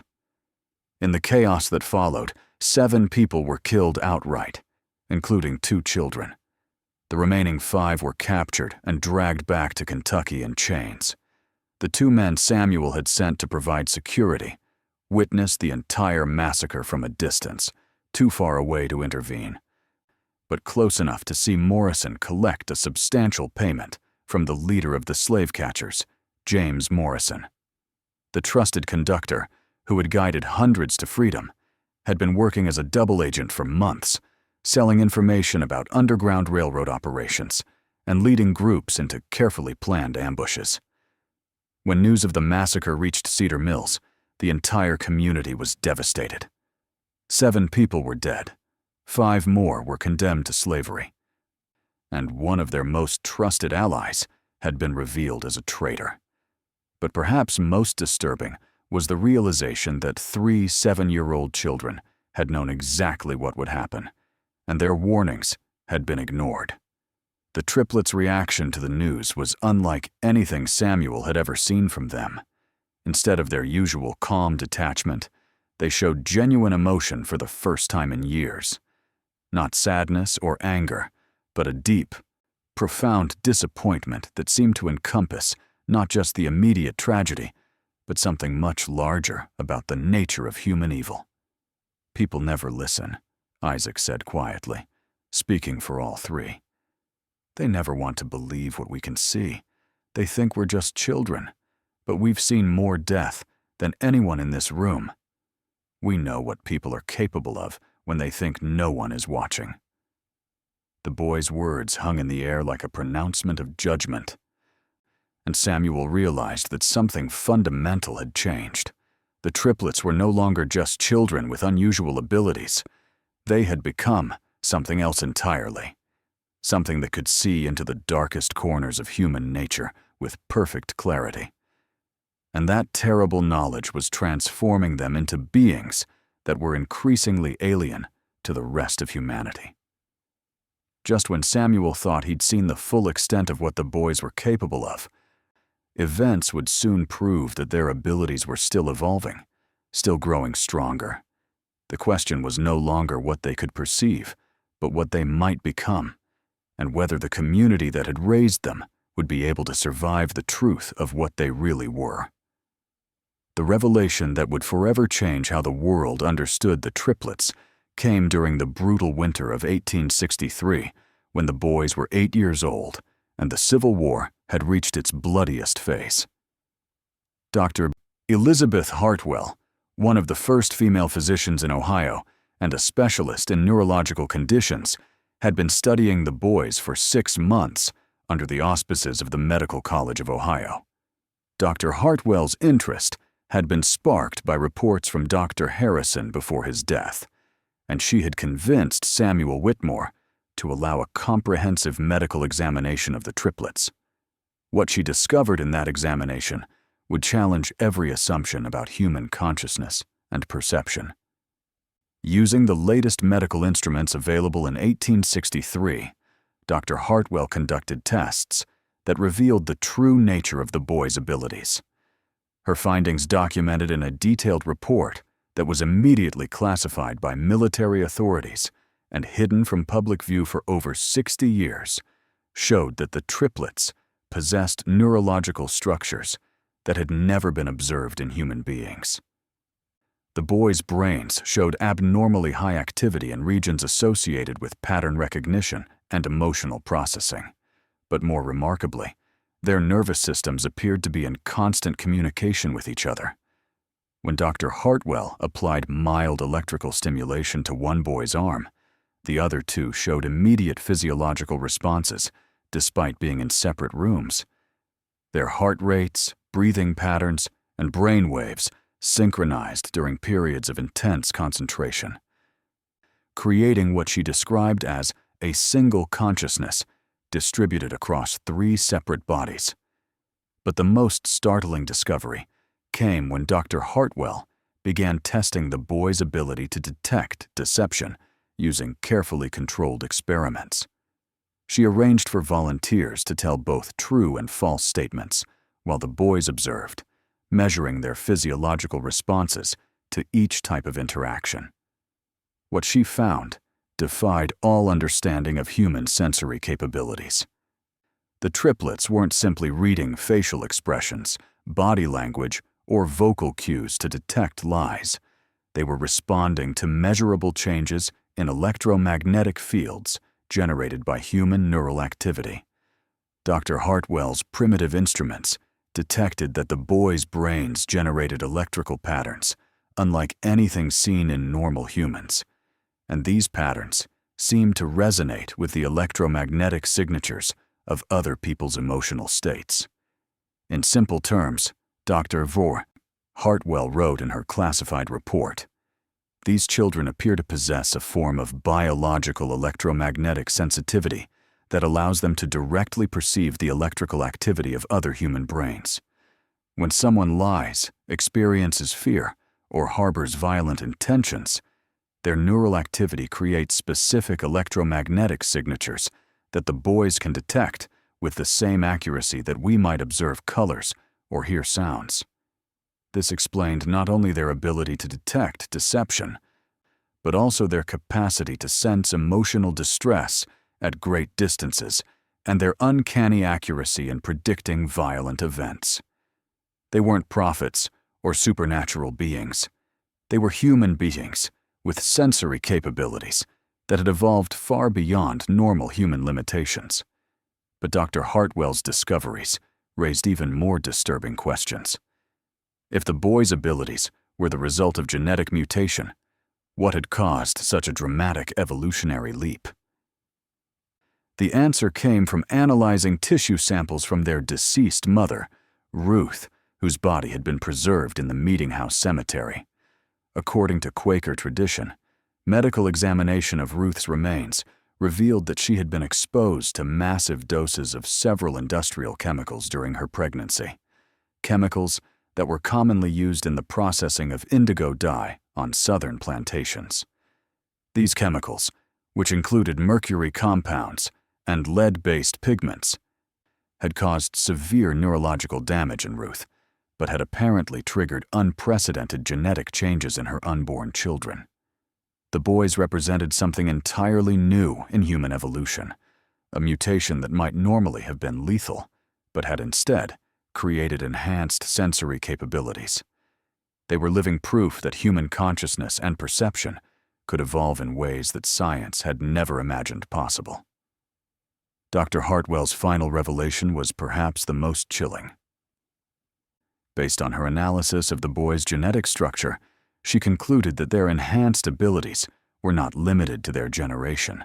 In the chaos that followed, 7 people were killed outright, including 2 children. The remaining 5 were captured and dragged back to Kentucky in chains. The 2 men Samuel had sent to provide security witnessed the entire massacre from a distance, too far away to intervene, but close enough to see Morrison collect a substantial payment from the leader of the slave catchers, James Morrison. The trusted conductor, who had guided hundreds to freedom, had been working as a double agent for months, selling information about underground railroad operations and leading groups into carefully planned ambushes. When news of the massacre reached Cedar Mills, the entire community was devastated. 7 people were dead, 5 more were condemned to slavery, and one of their most trusted allies had been revealed as a traitor. But perhaps most disturbing was the realization that 3 7-year-old children had known exactly what would happen, and their warnings had been ignored. The triplets' reaction to the news was unlike anything Samuel had ever seen from them. Instead of their usual calm detachment, they showed genuine emotion for the first time in years. Not sadness or anger, but a deep, profound disappointment that seemed to encompass not just the immediate tragedy, but something much larger about the nature of human evil. "People never listen," Isaac said quietly, speaking for all 3. "They never want to believe what we can see. They think we're just children, but we've seen more death than anyone in this room." We know what people are capable of when they think no one is watching. The boy's words hung in the air like a pronouncement of judgment, and Samuel realized that something fundamental had changed. The triplets were no longer just children with unusual abilities. They had become something else entirely, something that could see into the darkest corners of human nature with perfect clarity. And that terrible knowledge was transforming them into beings that were increasingly alien to the rest of humanity. Just when Samuel thought he'd seen the full extent of what the boys were capable of, events would soon prove that their abilities were still evolving, still growing stronger. The question was no longer what they could perceive, but what they might become, and whether the community that had raised them would be able to survive the truth of what they really were. The revelation that would forever change how the world understood the triplets came during the brutal winter of 1863, when the boys were 8 years old and the Civil War had reached its bloodiest phase. Dr. Elizabeth Hartwell, one of the first female physicians in Ohio and a specialist in neurological conditions, had been studying the boys for 6 months under the auspices of the Medical College of Ohio. Dr. Hartwell's interest had been sparked by reports from Dr. Harrison before his death, and she had convinced Samuel Whitmore to allow a comprehensive medical examination of the triplets. What she discovered in that examination would challenge every assumption about human consciousness and perception. Using the latest medical instruments available in 1863, Dr. Hartwell conducted tests that revealed the true nature of the boys' abilities. Her findings, documented in a detailed report that was immediately classified by military authorities and hidden from public view for over 60 years, showed that the triplets possessed neurological structures that had never been observed in human beings. The boys' brains showed abnormally high activity in regions associated with pattern recognition and emotional processing. But more remarkably, their nervous systems appeared to be in constant communication with each other. When Dr. Hartwell applied mild electrical stimulation to one boy's arm, the other two showed immediate physiological responses despite being in separate rooms. Their heart rates, breathing patterns, and brain waves synchronized during periods of intense concentration, creating what she described as a single consciousness distributed across 3 separate bodies. But the most startling discovery came when Dr. Hartwell began testing the boys' ability to detect deception using carefully controlled experiments. She arranged for volunteers to tell both true and false statements, while the boys observed, measuring their physiological responses to each type of interaction. What she found defied all understanding of human sensory capabilities. The triplets weren't simply reading facial expressions, body language, or vocal cues to detect lies. They were responding to measurable changes in electromagnetic fields generated by human neural activity. Dr. Hartwell's primitive instruments detected that the boys' brains generated electrical patterns, unlike anything seen in normal humans, and these patterns seemed to resonate with the electromagnetic signatures of other people's emotional states. In simple terms, Dr. Hartwell wrote in her classified report, "These children appear to possess a form of biological electromagnetic sensitivity that allows them to directly perceive the electrical activity of other human brains. When someone lies, experiences fear, or harbors violent intentions, their neural activity creates specific electromagnetic signatures that the boys can detect with the same accuracy that we might observe colors or hear sounds." This explained not only their ability to detect deception, but also their capacity to sense emotional distress at great distances and their uncanny accuracy in predicting violent events. They weren't prophets or supernatural beings. They were human beings with sensory capabilities that had evolved far beyond normal human limitations. But Dr. Hartwell's discoveries raised even more disturbing questions. If the boys' abilities were the result of genetic mutation. What had caused such a dramatic evolutionary leap? The answer came from analyzing tissue samples from their deceased mother, Ruth, whose body had been preserved in the Meeting House Cemetery. According to Quaker tradition, medical examination of Ruth's remains revealed that she had been exposed to massive doses of several industrial chemicals during her pregnancy, chemicals that were commonly used in the processing of indigo dye on southern plantations. These chemicals, which included mercury compounds and lead-based pigments, had caused severe neurological damage in Ruth, but had apparently triggered unprecedented genetic changes in her unborn children. The boys represented something entirely new in human evolution, a mutation that might normally have been lethal, but had instead created enhanced sensory capabilities. They were living proof that human consciousness and perception could evolve in ways that science had never imagined possible. Dr. Hartwell's final revelation was perhaps the most chilling. Based on her analysis of the boys' genetic structure, she concluded that their enhanced abilities were not limited to their generation.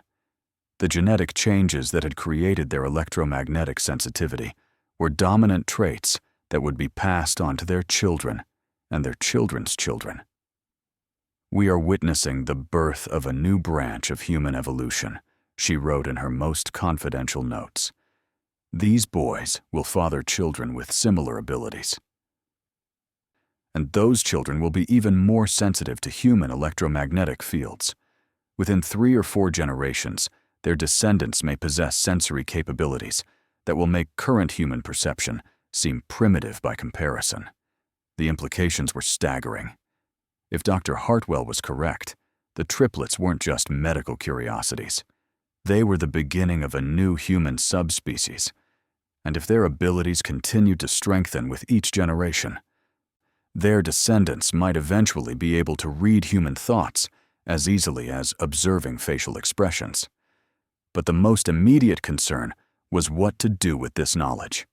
The genetic changes that had created their electromagnetic sensitivity were dominant traits that would be passed on to their children and their children's children. "We are witnessing the birth of a new branch of human evolution," she wrote in her most confidential notes. "These boys will father children with similar abilities. And those children will be even more sensitive to human electromagnetic fields. Within 3 or 4 generations, their descendants may possess sensory capabilities that will make current human perception seem primitive by comparison." The implications were staggering. If Dr. Hartwell was correct, the triplets weren't just medical curiosities. They were the beginning of a new human subspecies. And if their abilities continued to strengthen with each generation, their descendants might eventually be able to read human thoughts as easily as observing facial expressions. But the most immediate concern was what to do with this knowledge.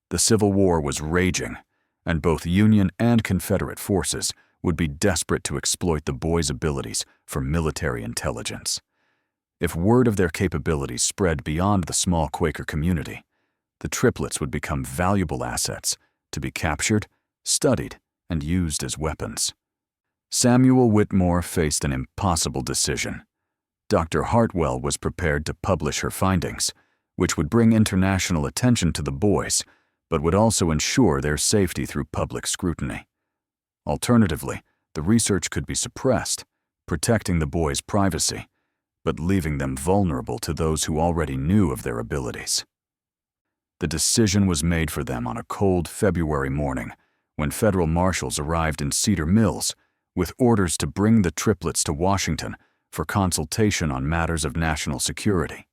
The Civil War was raging, and both Union and Confederate forces would be desperate to exploit the boys' abilities for military intelligence. If word of their capabilities spread beyond the small Quaker community, the triplets would become valuable assets to be captured, studied, and used as weapons. Samuel Whitmore faced an impossible decision. Dr. Hartwell was prepared to publish her findings, which would bring international attention to the boys, but would also ensure their safety through public scrutiny. Alternatively, the research could be suppressed, protecting the boys' privacy, but leaving them vulnerable to those who already knew of their abilities. The decision was made for them on a cold February morning, when federal marshals arrived in Cedar Mills with orders to bring the triplets to Washington for consultation on matters of national security.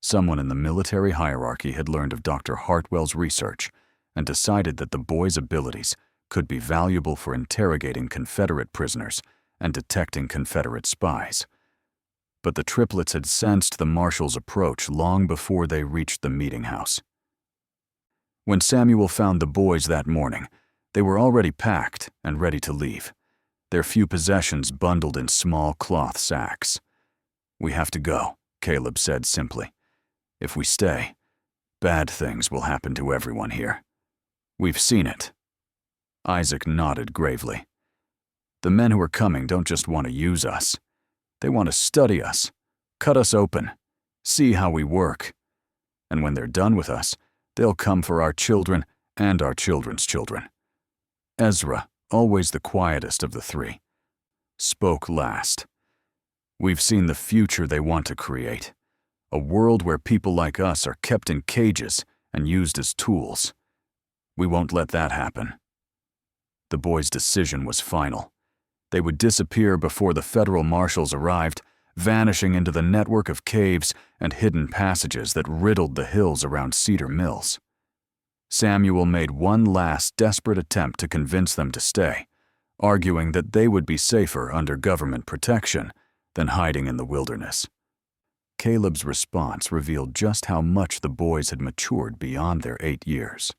Someone in the military hierarchy had learned of Dr. Hartwell's research and decided that the boys' abilities could be valuable for interrogating Confederate prisoners and detecting Confederate spies. But the triplets had sensed the marshals' approach long before they reached the meeting house. When Samuel found the boys that morning, they were already packed and ready to leave, their few possessions bundled in small cloth sacks. "We have to go," Caleb said simply. "If we stay, bad things will happen to everyone here. We've seen it." Isaac nodded gravely. "The men who are coming don't just want to use us. They want to study us, cut us open, see how we work. And when they're done with us, they'll come for our children and our children's children." Ezra, always the quietest of the three, spoke last. "We've seen the future they want to create, a world where people like us are kept in cages and used as tools. We won't let that happen." The boys' decision was final. They would disappear before the federal marshals arrived, vanishing into the network of caves and hidden passages that riddled the hills around Cedar Mills. Samuel made one last desperate attempt to convince them to stay, arguing that they would be safer under government protection than hiding in the wilderness. Caleb's response revealed just how much the boys had matured beyond their 8 years.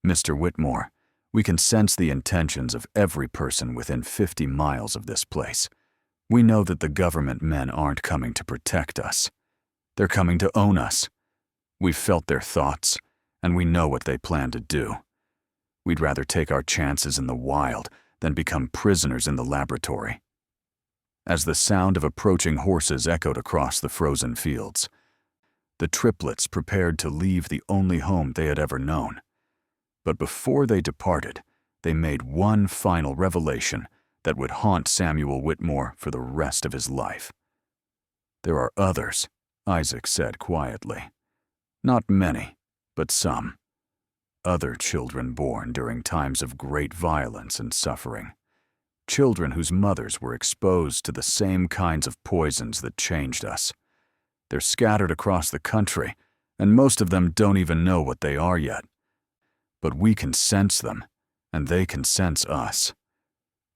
"Mr. Whitmore, We can sense the intentions of every person within 50 miles of this place. We know that the government men aren't coming to protect us. They're coming to own us. We've felt their thoughts, and we know what they plan to do. We'd rather take our chances in the wild than become prisoners in the laboratory. As the sound of approaching horses echoed across the frozen fields, the triplets prepared to leave the only home they had ever known. But before they departed, they made one final revelation that would haunt Samuel Whitmore for the rest of his life. "There are others," Isaac said quietly. "Not many, but some. Other children born during times of great violence and suffering. Children whose mothers were exposed to the same kinds of poisons that changed us. They're scattered across the country, and most of them don't even know what they are yet. But we can sense them, and they can sense us."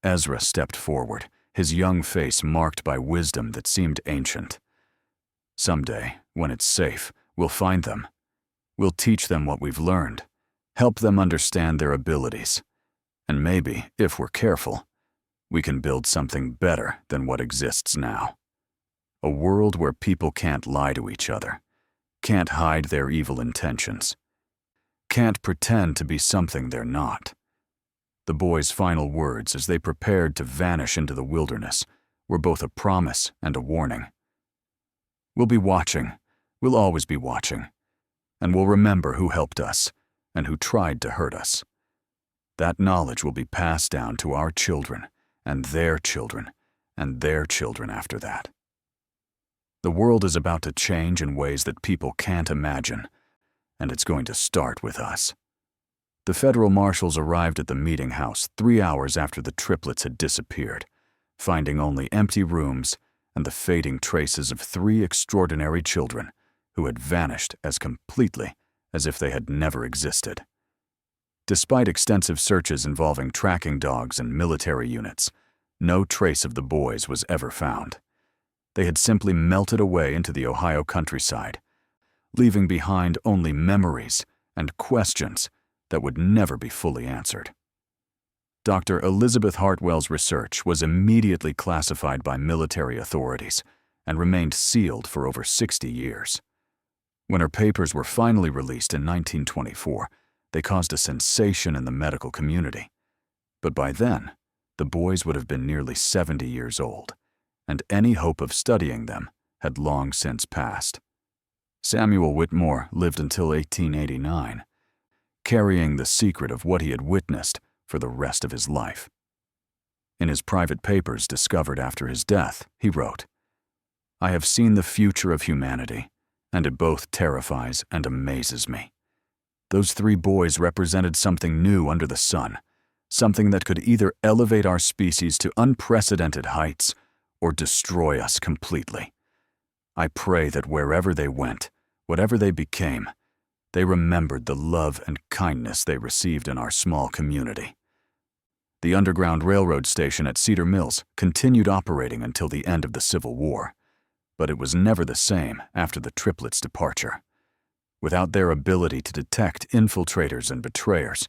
Ezra stepped forward, his young face marked by wisdom that seemed ancient. "Someday, when it's safe, we'll find them. We'll teach them what we've learned, help them understand their abilities, and maybe, if we're careful, we can build something better than what exists now. A world where people can't lie to each other, can't hide their evil intentions, can't pretend to be something they're not." The boys' final words as they prepared to vanish into the wilderness were both a promise and a warning. "We'll be watching, we'll always be watching, and we'll remember who helped us and who tried to hurt us. That knowledge will be passed down to our children and their children and their children after that. The world is about to change in ways that people can't imagine, and it's going to start with us." The federal marshals arrived at the meeting house 3 hours after the triplets had disappeared, finding only empty rooms and the fading traces of 3 extraordinary children who had vanished as completely as if they had never existed. Despite extensive searches involving tracking dogs and military units, no trace of the boys was ever found. They had simply melted away into the Ohio countryside, leaving behind only memories and questions that would never be fully answered. Dr. Elizabeth Hartwell's research was immediately classified by military authorities and remained sealed for over 60 years. When her papers were finally released in 1924, they caused a sensation in the medical community. But by then, the boys would have been nearly 70 years old, and any hope of studying them had long since passed. Samuel Whitmore lived until 1889, carrying the secret of what he had witnessed for the rest of his life. In his private papers discovered after his death, he wrote, "I have seen the future of humanity, and it both terrifies and amazes me. Those 3 boys represented something new under the sun, something that could either elevate our species to unprecedented heights or destroy us completely. I pray that wherever they went, whatever they became, they remembered the love and kindness they received in our small community." The Underground Railroad station at Cedar Mills continued operating until the end of the Civil War, but it was never the same after the triplets' departure. Without their ability to detect infiltrators and betrayers,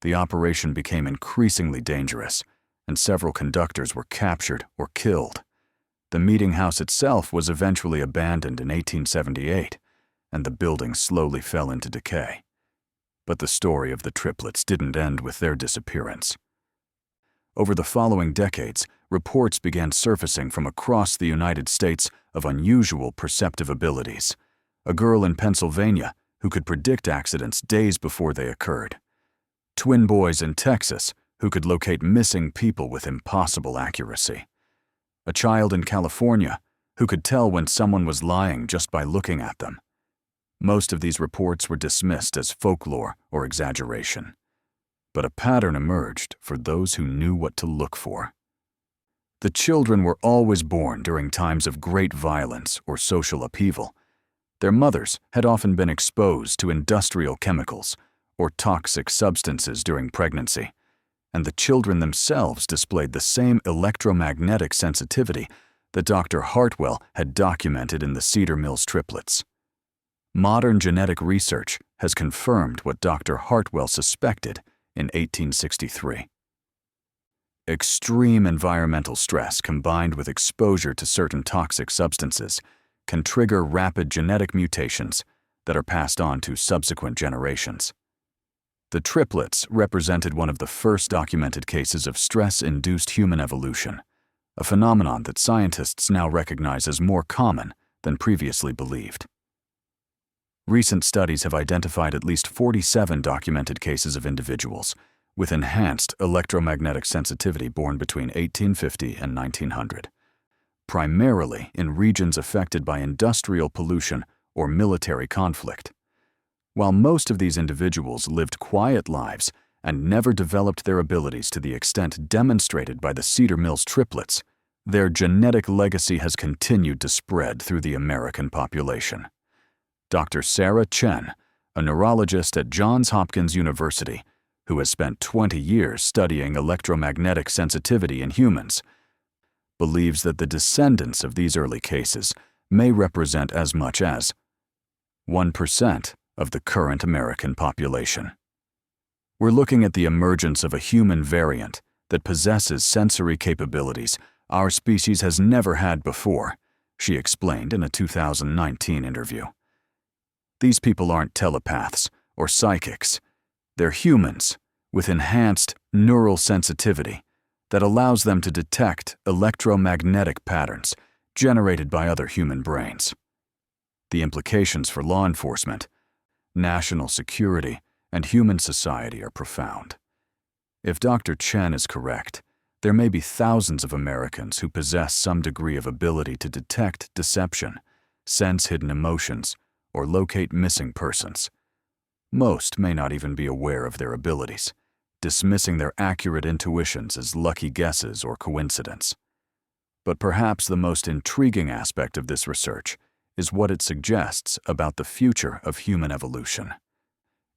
the operation became increasingly dangerous, and several conductors were captured or killed. The meeting house itself was eventually abandoned in 1878, and the building slowly fell into decay. But the story of the triplets didn't end with their disappearance. Over the following decades, reports began surfacing from across the United States of unusual perceptive abilities. A girl in Pennsylvania who could predict accidents days before they occurred. Twin boys in Texas who could locate missing people with impossible accuracy. A child in California who could tell when someone was lying just by looking at them. Most of these reports were dismissed as folklore or exaggeration. But a pattern emerged for those who knew what to look for. The children were always born during times of great violence or social upheaval. Their mothers had often been exposed to industrial chemicals or toxic substances during pregnancy, and the children themselves displayed the same electromagnetic sensitivity that Dr. Hartwell had documented in the Cedar Mills triplets. Modern genetic research has confirmed what Dr. Hartwell suspected in 1863. Extreme environmental stress combined with exposure to certain toxic substances can trigger rapid genetic mutations that are passed on to subsequent generations. The triplets represented one of the first documented cases of stress-induced human evolution, a phenomenon that scientists now recognize as more common than previously believed. Recent studies have identified at least 47 documented cases of individuals with enhanced electromagnetic sensitivity born between 1850 and 1900, primarily in regions affected by industrial pollution or military conflict. While most of these individuals lived quiet lives and never developed their abilities to the extent demonstrated by the Cedar Mills triplets, their genetic legacy has continued to spread through the American population. Dr. Sarah Chen, a neurologist at Johns Hopkins University, who has spent 20 years studying electromagnetic sensitivity in humans, believes that the descendants of these early cases may represent as much as 1% of the current American population. We're looking at the emergence of a human variant that possesses sensory capabilities our species has never had before, she explained in a 2019 interview. These people aren't telepaths or psychics. They're humans with enhanced neural sensitivity that allows them to detect electromagnetic patterns generated by other human brains. The implications for law enforcement, national security, and human society are profound. If Dr. Chen is correct, there may be thousands of Americans who possess some degree of ability to detect deception, sense hidden emotions, or locate missing persons. Most may not even be aware of their abilities, dismissing their accurate intuitions as lucky guesses or coincidence. But perhaps the most intriguing aspect of this research is what it suggests about the future of human evolution.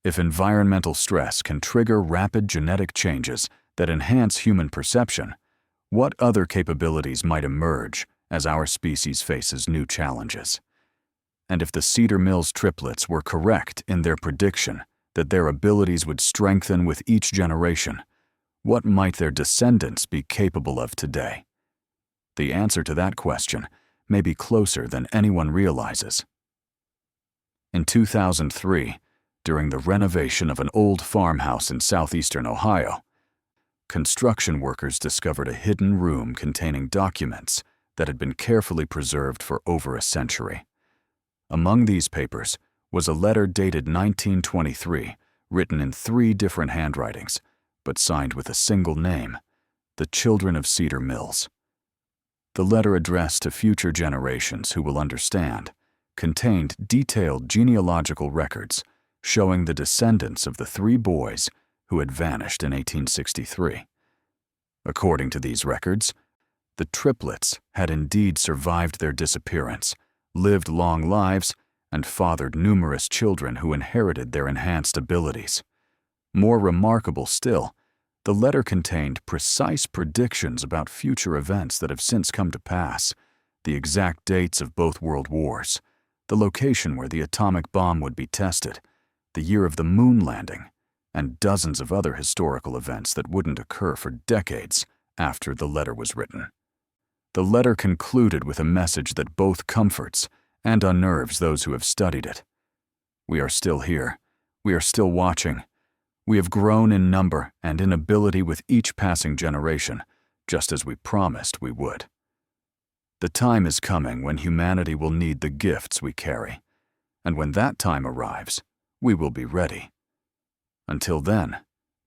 If environmental stress can trigger rapid genetic changes that enhance human perception, what other capabilities might emerge as our species faces new challenges? And if the Cedar Mills triplets were correct in their prediction that their abilities would strengthen with each generation, what might their descendants be capable of today? The answer to that question may be closer than anyone realizes. In 2003, during the renovation of an old farmhouse in southeastern Ohio, construction workers discovered a hidden room containing documents that had been carefully preserved for over a century. Among these papers was a letter dated 1923, written in 3 different handwritings, but signed with a single name: the Children of Cedar Mills. The letter, addressed to future generations who will understand, contained detailed genealogical records showing the descendants of the 3 boys who had vanished in 1863. According to these records, the triplets had indeed survived their disappearance, lived long lives, and fathered numerous children who inherited their enhanced abilities. More remarkable still, the letter contained precise predictions about future events that have since come to pass, the exact dates of both world wars, the location where the atomic bomb would be tested, the year of the moon landing, and dozens of other historical events that wouldn't occur for decades after the letter was written. The letter concluded with a message that both comforts and unnerves those who have studied it. We are still here. We are still watching. We have grown in number and in ability with each passing generation, just as we promised we would. The time is coming when humanity will need the gifts we carry, and when that time arrives, we will be ready. Until then,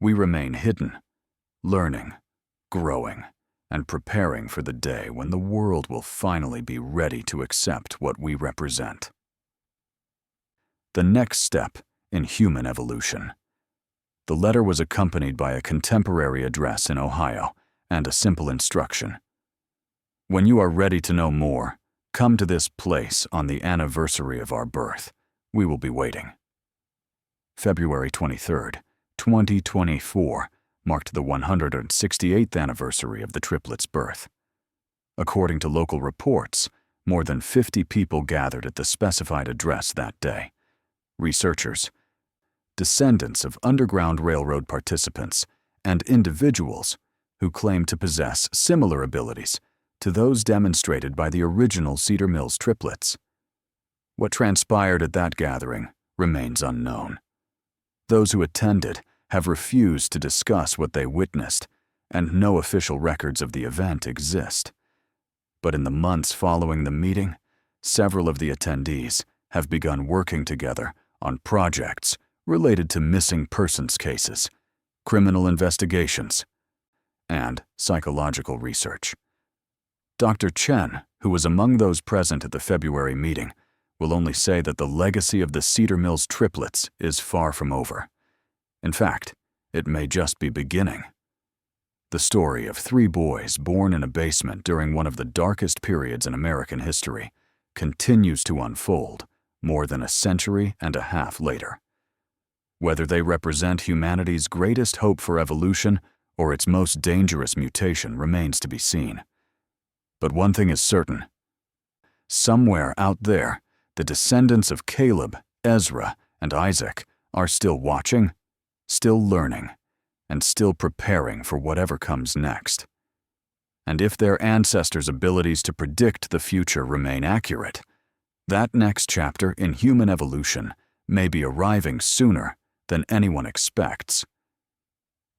we remain hidden, learning, growing, and preparing for the day when the world will finally be ready to accept what we represent. The next step in human evolution. The letter was accompanied by a contemporary address in Ohio and a simple instruction. When you are ready to know more, come to this place on the anniversary of our birth. We will be waiting. February 23, 2024, marked the 168th anniversary of the triplets' birth. According to local reports, more than 50 people gathered at the specified address that day. Researchers, descendants of Underground Railroad participants, and individuals who claim to possess similar abilities to those demonstrated by the original Cedar Mills triplets. What transpired at that gathering remains unknown. Those who attended have refused to discuss what they witnessed, and no official records of the event exist. But in the months following the meeting, several of the attendees have begun working together on projects related to missing persons cases, criminal investigations, and psychological research. Dr. Chen, who was among those present at the February meeting, will only say that the legacy of the Cedar Mills triplets is far from over. In fact, it may just be beginning. The story of 3 boys born in a basement during one of the darkest periods in American history continues to unfold more than a century and a half later. Whether they represent humanity's greatest hope for evolution or its most dangerous mutation remains to be seen. But one thing is certain. Somewhere out there, the descendants of Caleb, Ezra, and Isaac are still watching, still learning, and still preparing for whatever comes next. And if their ancestors' abilities to predict the future remain accurate, that next chapter in human evolution may be arriving sooner than anyone expects.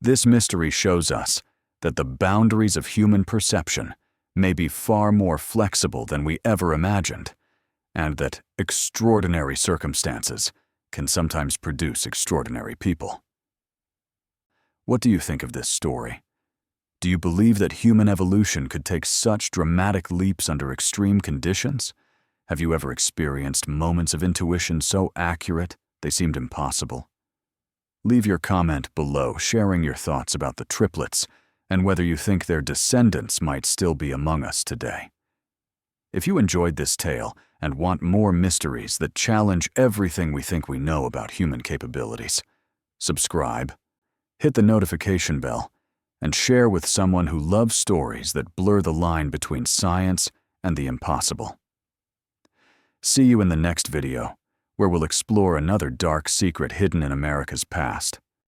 This mystery shows us that the boundaries of human perception may be far more flexible than we ever imagined, and that extraordinary circumstances can sometimes produce extraordinary people. What do you think of this story? Do you believe that human evolution could take such dramatic leaps under extreme conditions? Have you ever experienced moments of intuition so accurate they seemed impossible? Leave your comment below sharing your thoughts about the triplets and whether you think their descendants might still be among us today. If you enjoyed this tale and want more mysteries that challenge everything we think we know about human capabilities, subscribe, hit the notification bell, and share with someone who loves stories that blur the line between science and the impossible. See you in the next video, where we'll explore another dark secret hidden in America's past.